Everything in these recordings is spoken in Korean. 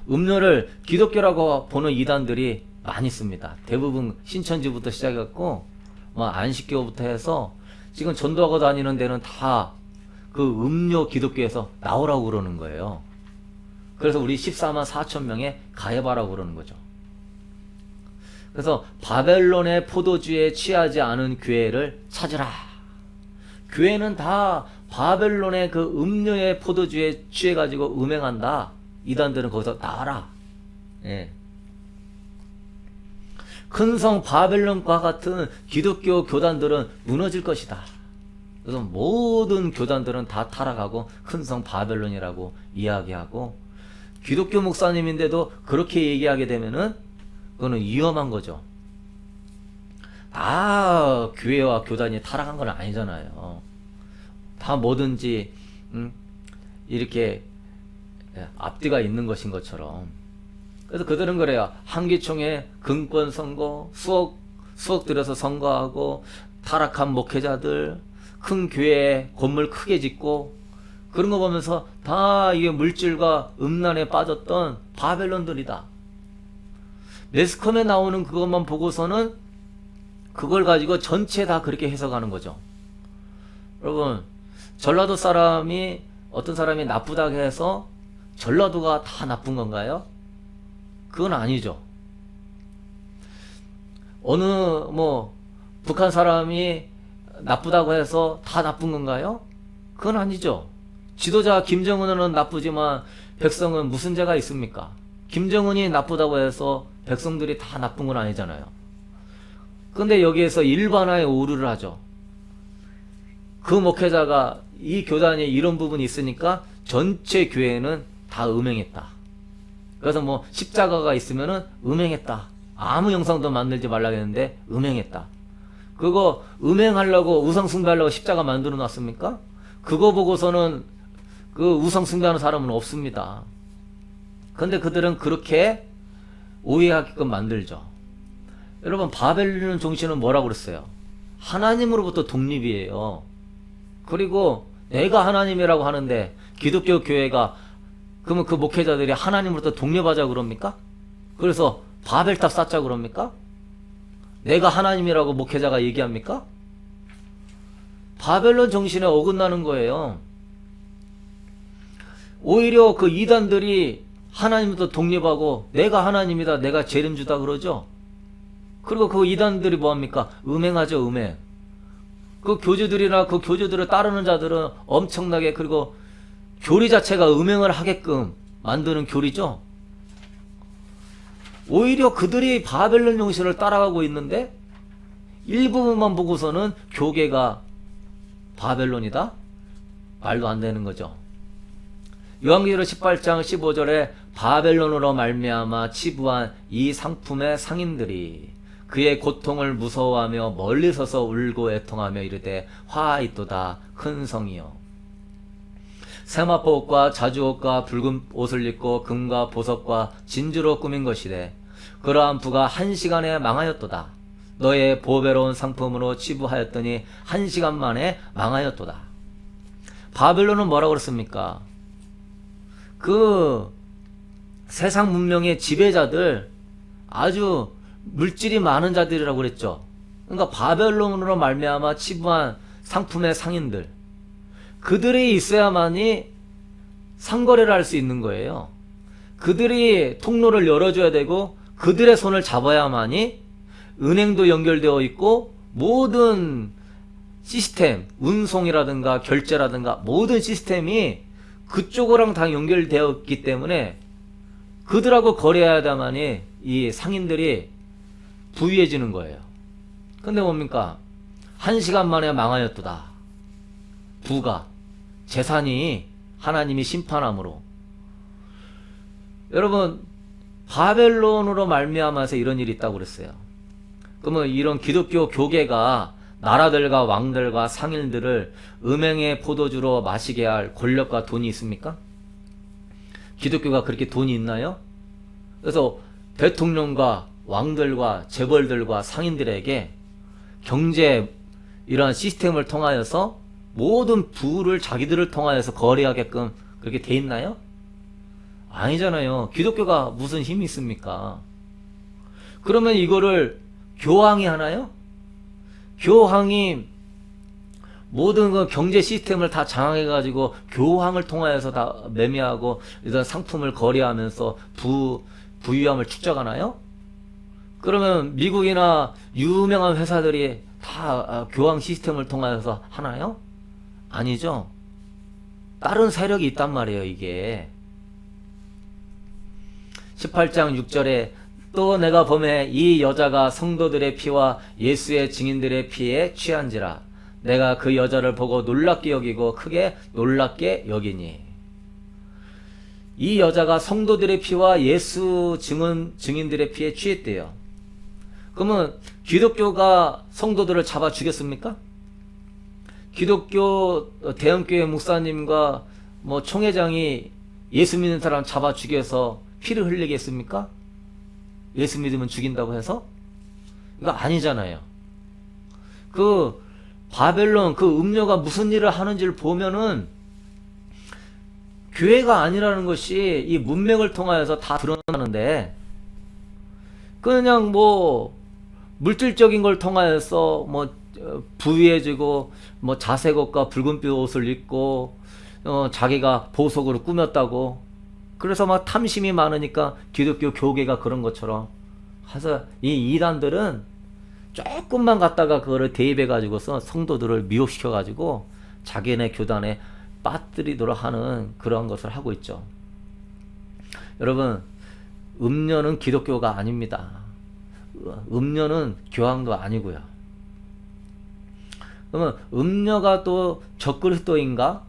음료를 기독교라고 보는 이단들이 많이 있습니다. 대부분 신천지부터 시작했고 뭐 안식교부터 해서 지금 전도하고 다니는 데는 다 그 음료 기독교에서 나오라고 그러는 거예요. 그래서 우리 14만 4천 명에 가입하라고 그러는 거죠. 그래서 바벨론의 포도주에 취하지 않은 교회를 찾으라. 교회는 다 바벨론의 그 음료의 포도주에 취해가지고 음행한다. 이단들은 거기서 나와라. 예. 큰 성 바벨론과 같은 기독교 교단들은 무너질 것이다. 그래서 모든 교단들은 다 타락하고 큰 성 바벨론이라고 이야기하고, 기독교 목사님인데도 그렇게 얘기하게 되면은 그거는 위험한 거죠. 다 교회와 교단이 타락한 건 아니잖아요. 다 뭐든지 이렇게 앞뒤가 있는 것인 것처럼. 그래서 그들은 그래요. 한기총회 금권 선거, 수억 들여서 선거하고, 타락한 목회자들, 큰 교회 건물 크게 짓고, 그런 거 보면서 다 이게 물질과 음란에 빠졌던 바벨론들이다. 매스컴에 나오는 그것만 보고서는 그걸 가지고 전체 다 그렇게 해석하는 거죠. 여러분, 전라도 사람이 어떤 사람이 나쁘다고 해서 전라도가 다 나쁜 건가요? 그건 아니죠. 어느 북한 사람이 나쁘다고 해서 다 나쁜 건가요? 그건 아니죠. 지도자 김정은은 나쁘지만 백성은 무슨 죄가 있습니까? 김정은이 나쁘다고 해서 백성들이 다 나쁜 건 아니잖아요. 근데 여기에서 일반화의 오류를 하죠. 그 목회자가, 이 교단에 이런 부분이 있으니까 전체 교회는 다 음행했다. 그래서 십자가가 있으면은 음행했다. 아무 영상도 만들지 말라고 했는데 음행했다. 그거 음행하려고, 우상숭배하려고 십자가 만들어 놨습니까? 그거 보고서는 그 우상숭배하는 사람은 없습니다. 근데 그들은 그렇게 오해하게끔 만들죠. 여러분, 바벨론 정신은 뭐라고 그랬어요? 하나님으로부터 독립이에요. 그리고 내가 하나님이라고 하는데 기독교 교회가, 그러면 그 목회자들이 하나님으로부터 독립하자 그럽니까? 그래서 바벨탑 쌓자 그럽니까? 내가 하나님이라고 목회자가 얘기합니까? 바벨론 정신에 어긋나는 거예요. 오히려 그 이단들이 하나님부터 독립하고 내가 하나님이다, 내가 재림주다 그러죠. 그리고 그 이단들이 뭐합니까? 음행하죠, 음행. 그 교주들이나 그 교주들을 따르는 자들은 엄청나게, 그리고 교리 자체가 음행을 하게끔 만드는 교리죠. 오히려 그들이 바벨론 정신을 따라가고 있는데 일부분만 보고서는 교계가 바벨론이다? 말도 안 되는 거죠. 요한계시록 18장 15절에 바벨론으로 말미암아 치부한 이 상품의 상인들이 그의 고통을 무서워하며 멀리 서서 울고 애통하며 이르되 화있도다 큰 성이여. 세마포 옷과 자주옷과 붉은 옷을 입고 금과 보석과 진주로 꾸민 것이되 그러한 부가 한 시간에 망하였도다. 너의 보배로운 상품으로 치부하였더니 한 시간 만에 망하였도다. 바벨론은 뭐라고 그랬습니까? 그 세상 문명의 지배자들, 아주 물질이 많은 자들이라고 그랬죠. 그러니까 바벨론으로 말미암아 치부한 상품의 상인들, 그들이 있어야만이 상거래를 할 수 있는 거예요. 그들이 통로를 열어줘야 되고 그들의 손을 잡아야만이 은행도 연결되어 있고 모든 시스템, 운송이라든가 결제라든가 모든 시스템이 그쪽이랑 다 연결되어 있기 때문에 그들하고 거래해야만이 이 상인들이 부유해지는 거예요. 근데 뭡니까? 한 시간 만에 망하였도다. 부가, 재산이 하나님이 심판함으로. 여러분, 바벨론으로 말미암아서 이런 일이 있다고 그랬어요. 그러면 이런 기독교 교계가 나라들과 왕들과 상인들을 음행의 포도주로 마시게 할 권력과 돈이 있습니까? 기독교가 그렇게 돈이 있나요? 그래서 대통령과 왕들과 재벌들과 상인들에게 경제 이러한 시스템을 통하여서 모든 부를 자기들을 통하여서 거래하게끔 그렇게 돼 있나요? 아니잖아요. 기독교가 무슨 힘이 있습니까? 그러면 이거를 교황이 하나요? 교황이 모든 그 경제 시스템을 다 장악해가지고 교황을 통하여서 다 매매하고 이런 상품을 거래하면서 부유함을 축적하나요? 그러면 미국이나 유명한 회사들이 다 교황 시스템을 통하여서 하나요? 아니죠. 다른 세력이 있단 말이에요, 이게. 18장 6절에 또 내가 보매 이 여자가 성도들의 피와 예수의 증인들의 피에 취한지라 내가 그 여자를 보고 놀랍게 여기고 크게 놀랍게 여기니. 이 여자가 성도들의 피와 예수 증인들의 피에 취했대요. 그러면 기독교가 성도들을 잡아 죽였습니까? 기독교 대형교회 목사님과 뭐 총회장이 예수 믿는 사람 잡아 죽여서 피를 흘리겠습니까? 예수 믿으면 죽인다고 해서? 이거 아니잖아요. 그 바벨론 그 음녀가 무슨 일을 하는지를 보면은 교회가 아니라는 것이 이 문맥을 통하여서 다 드러나는데, 그냥 뭐 물질적인 걸 통하여서 뭐 부유해지고 뭐 자색 옷과 붉은빛 옷을 입고 자기가 보석으로 꾸몄다고, 그래서 막 탐심이 많으니까 기독교 교계가 그런 것처럼 해서 이 이단들은 조금만 갖다가 그거를 대입해 가지고서 성도들을 미혹시켜 가지고 자기네 교단에 빠뜨리도록 하는 그런 것을 하고 있죠. 여러분, 음녀는 기독교가 아닙니다. 음녀는 교황도 아니고요. 그러면 음녀가 또 적그리스도인가?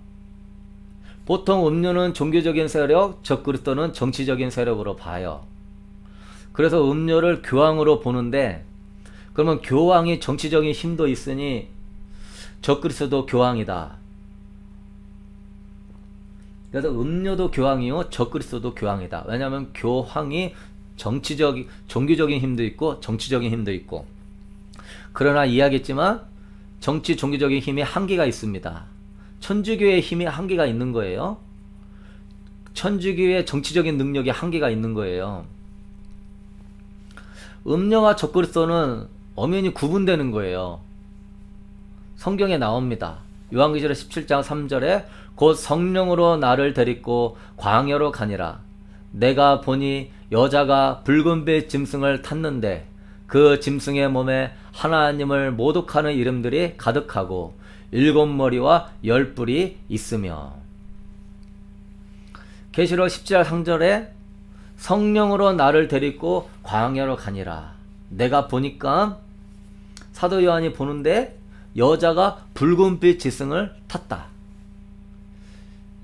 보통 음녀는 종교적인 세력, 적그리스도는 정치적인 세력으로 봐요. 그래서 음녀를 교황으로 보는데, 그러면 교황이 정치적인 힘도 있으니 적그리스도도 교황이다. 그래서 음녀도 교황이요, 적그리스도도 교황이다. 왜냐하면 교황이 종교적인 힘도 있고 정치적인 힘도 있고. 그러나 이야기했지만 정치 종교적인 힘이 한계가 있습니다. 천주교의 힘이 한계가 있는 거예요. 천주교의 정치적인 능력이 한계가 있는 거예요. 음녀와 적그리스도는 엄연히 구분되는 거예요. 성경에 나옵니다. 요한계시록 17장 3절에 곧 성령으로 나를 데리고 광야로 가니라. 내가 보니 여자가 붉은빛 짐승을 탔는데 그 짐승의 몸에 하나님을 모독하는 이름들이 가득하고 7머리와 10뿔이 있으며. 계시록 17장 3절에 성령으로 나를 데리고 광야로 가니라. 내가 보니까, 사도 요한이 보는데 여자가 붉은빛 짐승을 탔다.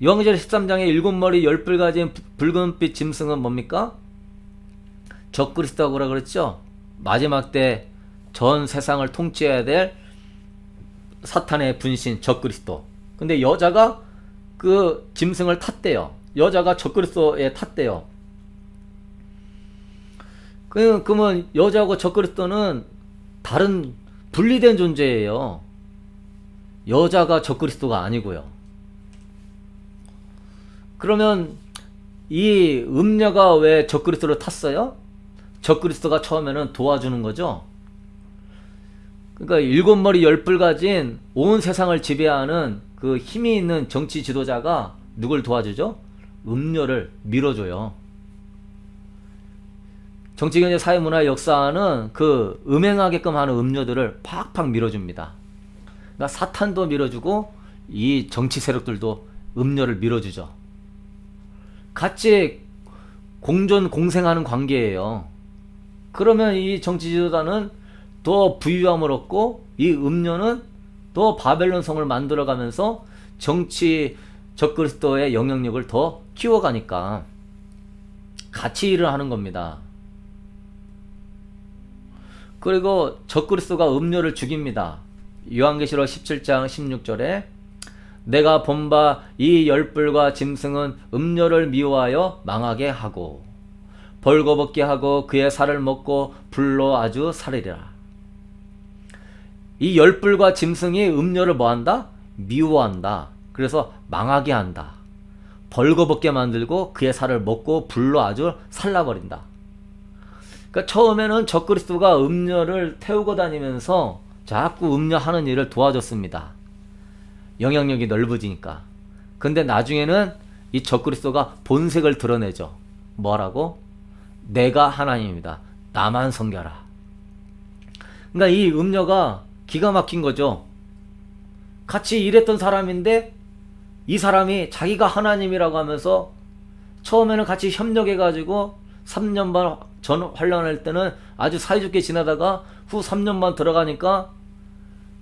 요한계시록 13장에 7머리 10뿔 가진 붉은빛 짐승은 뭡니까? 적그리스도라고 그랬죠. 마지막 때 전 세상을 통치해야 될 사탄의 분신 적그리스도. 근데 여자가 그 짐승을 탔대요. 여자가 적그리스도에 탔대요. 그러면 여자하고 적그리스도는 다른 분리된 존재예요. 여자가 적그리스도가 아니고요. 그러면 이 음녀가 왜 적그리스도를 탔어요? 적그리스도가 처음에는 도와주는 거죠. 그러니까 7머리 10뿔 가진 온 세상을 지배하는 그 힘이 있는 정치 지도자가 누굴 도와주죠? 음녀를 밀어줘요. 정치, 경제, 사회, 문화, 역사는 그 음행하게끔 하는 음녀들을 팍팍 밀어줍니다. 그러니까 사탄도 밀어주고 이 정치 세력들도 음녀를 밀어주죠. 같이 공존 공생하는 관계예요. 그러면 이 정치 지도자는 더 부유함을 얻고 이 음녀는 더 바벨론 성을 만들어가면서 정치 적그리스도의 영향력을 더 키워가니까 같이 일을 하는 겁니다. 그리고 적그리스도가 음녀를 죽입니다. 요한계시록 17장 16절에 내가 본 바 이 10뿔과 짐승은 음녀를 미워하여 망하게 하고 벌거벗게 하고 그의 살을 먹고 불로 아주 살리리라. 이 10뿔과 짐승이 음녀를 뭐한다? 미워한다. 그래서 망하게 한다. 벌거벗게 만들고 그의 살을 먹고 불로 아주 살라버린다. 그러니까 처음에는 적그리스도가 음녀를 태우고 다니면서 자꾸 음녀하는 일을 도와줬습니다. 영향력이 넓어지니까. 근데 나중에는 이 적그리스도가 본색을 드러내죠. 뭐라고? 내가 하나님입니다. 나만 섬겨라. 그러니까 이 음녀가 기가 막힌 거죠. 같이 일했던 사람인데 이 사람이 자기가 하나님이라고 하면서 처음에는 같이 협력해가지고 3년 반 전 환란할 때는 아주 사이좋게 지나다가 후 3년 반 들어가니까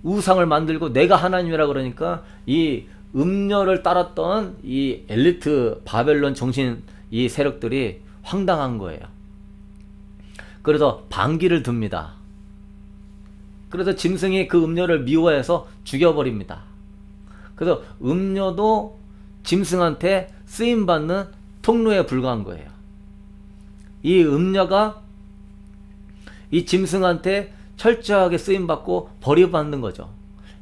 우상을 만들고 내가 하나님이라 그러니까 이 음녀를 따랐던 이 엘리트 바벨론 정신 이 세력들이 황당한 거예요. 그래서 반기를 듭니다. 그래서 짐승이 그 음녀를 미워해서 죽여버립니다. 그래서 음녀도 짐승한테 쓰임받는 통로에 불과한 거예요. 이 음녀가 이 짐승한테 철저하게 쓰임받고 버림받는 거죠.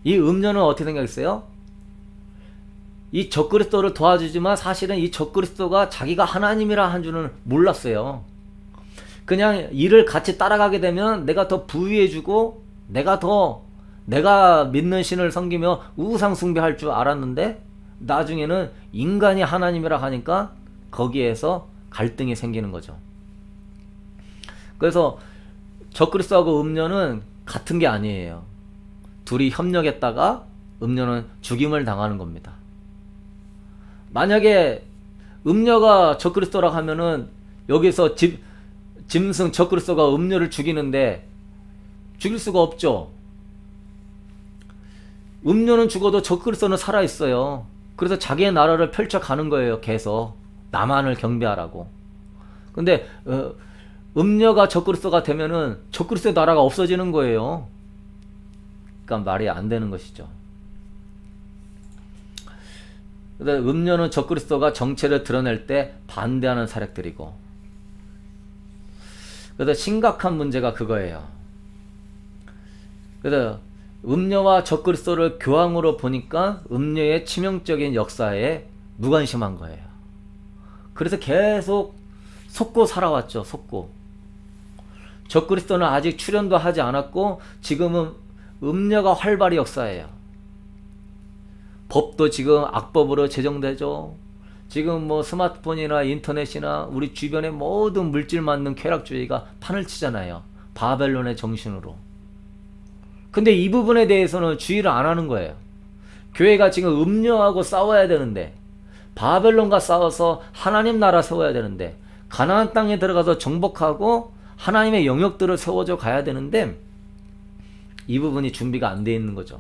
이 음녀는 어떻게 생각했어요? 이 적그리스도를 도와주지만 사실은 이 적그리스도가 자기가 하나님이라 한 줄은 몰랐어요. 그냥 이를 같이 따라가게 되면 내가 더 부유해주고 내가 믿는 신을 섬기며 우상 숭배할 줄 알았는데 나중에는 인간이 하나님이라 하니까 거기에서 갈등이 생기는 거죠. 그래서 적그리스도하고 음녀는 같은 게 아니에요. 둘이 협력했다가 음녀는 죽임을 당하는 겁니다. 만약에 음녀가 적그리스도라고 하면은 여기서 짐승 적그리스도가 음녀를 죽이는데 죽일 수가 없죠. 음녀는 죽어도 적그리스도는 살아있어요. 그래서 자기의 나라를 펼쳐가는 거예요. 계속 나만을 경배하라고. 근데 음녀가 적그리스도가 되면은 적그리스도의 나라가 없어지는 거예요. 그러니까 말이 안 되는 것이죠. 그래서 음녀는 적그리스도가 정체를 드러낼 때 반대하는 사력들이고, 그래서 심각한 문제가 그거예요. 그래서 음녀와 적그리스도를 교황으로 보니까 음녀의 치명적인 역사에 무관심한 거예요. 그래서 계속 속고 살아왔죠. 속고. 적그리스도는 아직 출현도 하지 않았고 지금은 음녀가 활발히 역사해요. 법도 지금 악법으로 제정되죠. 지금 뭐 스마트폰이나 인터넷이나 우리 주변의 모든 물질 만능 쾌락주의가 판을 치잖아요. 바벨론의 정신으로. 근데 이 부분에 대해서는 주의를 안 하는 거예요. 교회가 지금 음녀하고 싸워야 되는데, 바벨론과 싸워서 하나님 나라 세워야 되는데, 가나안 땅에 들어가서 정복하고 하나님의 영역들을 세워져 가야 되는데 이 부분이 준비가 안 돼 있는 거죠.